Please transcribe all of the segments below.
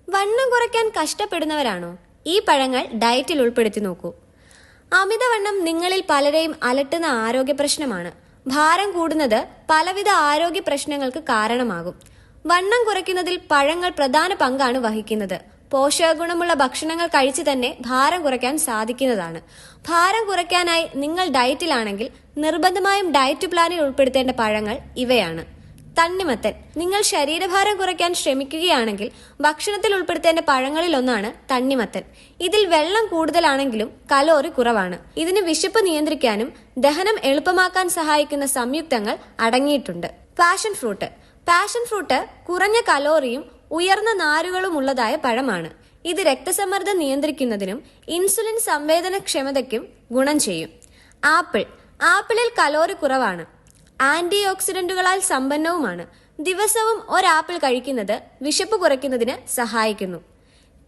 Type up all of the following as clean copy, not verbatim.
വണ്ണം കുറയ്ക്കാൻ കഷ്ടപ്പെടുന്നവരാണോ? ഈ പഴങ്ങൾ ഡയറ്റിൽ ഉൾപ്പെടുത്തി നോക്കൂ. അമിതവണ്ണം നിങ്ങളിൽ പലരെയും അലട്ടുന്ന ആരോഗ്യ പ്രശ്നമാണ്. ഭാരം കൂടുന്നത് പലവിധ ആരോഗ്യ പ്രശ്നങ്ങൾക്ക് കാരണമാകും. വണ്ണം കുറയ്ക്കുന്നതിൽ പഴങ്ങൾ പ്രധാന പങ്കാണ് വഹിക്കുന്നത്. പോഷകഗുണമുള്ള ഭക്ഷണങ്ങൾ കഴിച്ച് തന്നെ ഭാരം കുറയ്ക്കാൻ സാധിക്കുന്നതാണ്. ഭാരം കുറയ്ക്കാനായി നിങ്ങൾ ഡയറ്റിലാണെങ്കിൽ നിർബന്ധമായും ഡയറ്റ് പ്ലാനിൽ ഉൾപ്പെടുത്തേണ്ട പഴങ്ങൾ ഇവയാണ്. തണ്ണിമത്തൻ. നിങ്ങൾ ശരീരഭാരം കുറയ്ക്കാൻ ശ്രമിക്കുകയാണെങ്കിൽ ഭക്ഷണത്തിൽ ഉൾപ്പെടുത്തേണ്ട പഴങ്ങളിൽ ഒന്നാണ് തണ്ണിമത്തൻ. ഇതിൽ വെള്ളം കൂടുതലാണെങ്കിലും കലോറി കുറവാണ്. ഇതിന് വിശപ്പ് നിയന്ത്രിക്കാനും ദഹനം എളുപ്പമാക്കാൻ സഹായിക്കുന്ന സംയുക്തങ്ങൾ അടങ്ങിയിട്ടുണ്ട്. Passion fruit. പാഷൻ ഫ്രൂട്ട് കുറഞ്ഞ കലോറിയും ഉയർന്ന നാരുകളും ഉള്ളതായ പഴമാണ്. ഇത് രക്തസമ്മർദ്ദം നിയന്ത്രിക്കുന്നതിനും ഇൻസുലിൻ സംവേദനക്ഷമതയ്ക്കും ഗുണം ചെയ്യും. ആപ്പിൾ. ആപ്പിളിൽ കലോറി കുറവാണ്. ആന്റി ഓക്സിഡന്റുകളാൽ സമ്പന്നവുമാണ്. ദിവസവും ഒരാപ്പിൾ കഴിക്കുന്നത് വിശപ്പ് കുറയ്ക്കുന്നതിന് സഹായിക്കുന്നു.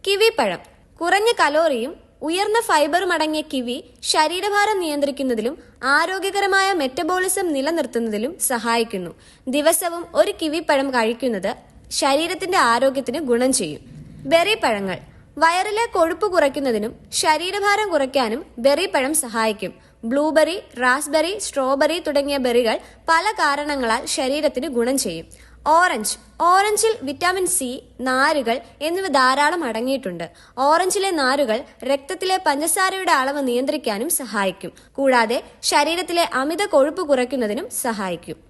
കിവി പഴം. കുറഞ്ഞ കലോറിയും ഉയർന്ന ഫൈബറും അടങ്ങിയ കിവി ശരീരഭാരം നിയന്ത്രിക്കുന്നതിലും ആരോഗ്യകരമായ മെറ്റബോളിസം നിലനിർത്തുന്നതിലും സഹായിക്കുന്നു. ദിവസവും ഒരു കിവി പഴം കഴിക്കുന്നത് ശരീരത്തിന്റെ ആരോഗ്യത്തിന് ഗുണം ചെയ്യും. ബെറി പഴങ്ങൾ. വയറിലെ കൊഴുപ്പ് കുറയ്ക്കുന്നതിനും ശരീരഭാരം കുറയ്ക്കാനും ബെറി പഴം സഹായിക്കും. ബ്ലൂബെറി, റാസ്ബെറി, സ്ട്രോബെറി തുടങ്ങിയ ബെറികൾ പല കാരണങ്ങളാൽ ശരീരത്തിന് ഗുണം ചെയ്യും. ഓറഞ്ച്. ഓറഞ്ചിൽ വിറ്റാമിൻ സി, നാരുകൾ എന്നിവ ധാരാളം അടങ്ങിയിട്ടുണ്ട്. ഓറഞ്ചിലെ നാരുകൾ രക്തത്തിലെ പഞ്ചസാരയുടെ അളവ് നിയന്ത്രിക്കാനും സഹായിക്കും. കൂടാതെ ശരീരത്തിലെ അമിത കൊഴുപ്പ് കുറയ്ക്കുന്നതിനും സഹായിക്കും.